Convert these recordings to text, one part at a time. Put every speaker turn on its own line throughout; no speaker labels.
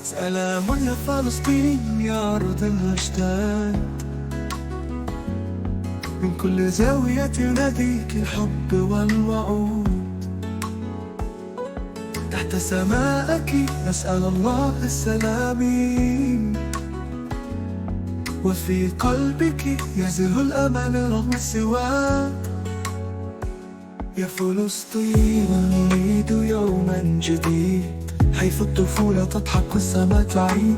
سلام يا فلسطين يا أرض الأجداد، من كل زاوية يناديك الحب والوعود. تحت سمائك نسأل الله السلام، وفي قلبك يزهو الأمل رغم السواد. يا فلسطين نريد يوما جديد، حيث الطفولة تضحك والسماء تعيد.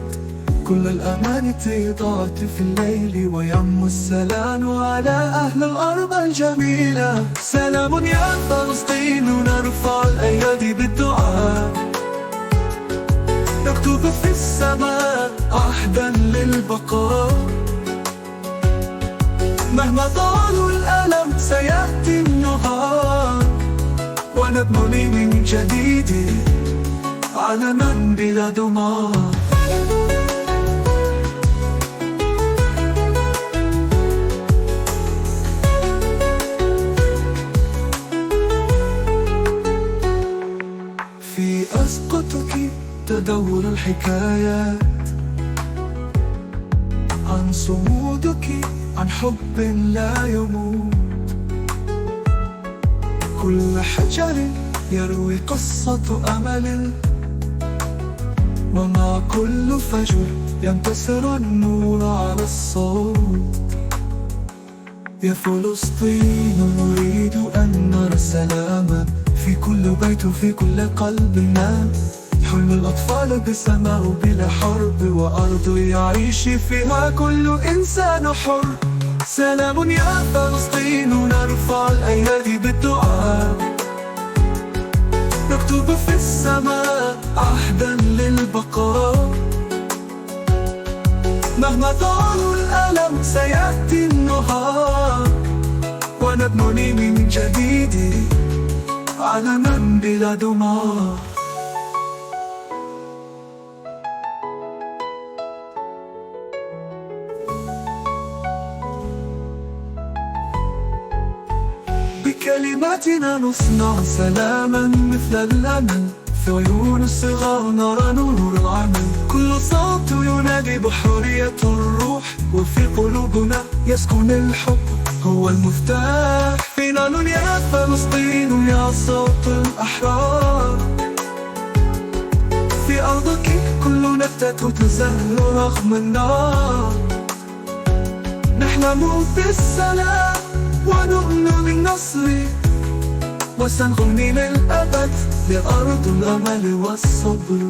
كل الأماني ضاعت في الليل، ويعم السلام على أهل الأرض الجميلة. سلام يا فلسطين، نرفع الأيادي بالدعاء، نكتب في السماء عهدا للبقاء. مهما طال الألم سيأتي النهار، ونبني من جديد عالما بلا دمار. في أسقطك تدور الحكايات، عن صمودك، عن حب لا يموت. كل حجر يروي قصة أمل، ومع كل فجر ينتصر النور على الصوت. يا فلسطين نريد أن نرى سلاما في كل بيت وفي كل قلب نام. حلم الأطفال بسماء بلا حرب، وأرض يعيش فيها كل إنسان حر. سلام يا فلسطين، نرفع الأيادي بالدعاء، نكتب في السماء عهدا للبقاء. مهما طال الألم سيأتي النهار، ونبني من جديد عالما بلا دمار. بكلماتنا نصنع سلاما مثل الأمل، في عيون الصغار نرى نور العمل. كل صوت ينادي بحرية الروح، وفي قلوبنا يسكن الحب هو المفتاح. فينا يا فلسطين يا صوت الأحرار، في أرضك كل نبتة تزهر رغم النار. نحلم بالسلام ونؤمن بالنصر، وسنغني للأبد لأرض الأمل والصبر.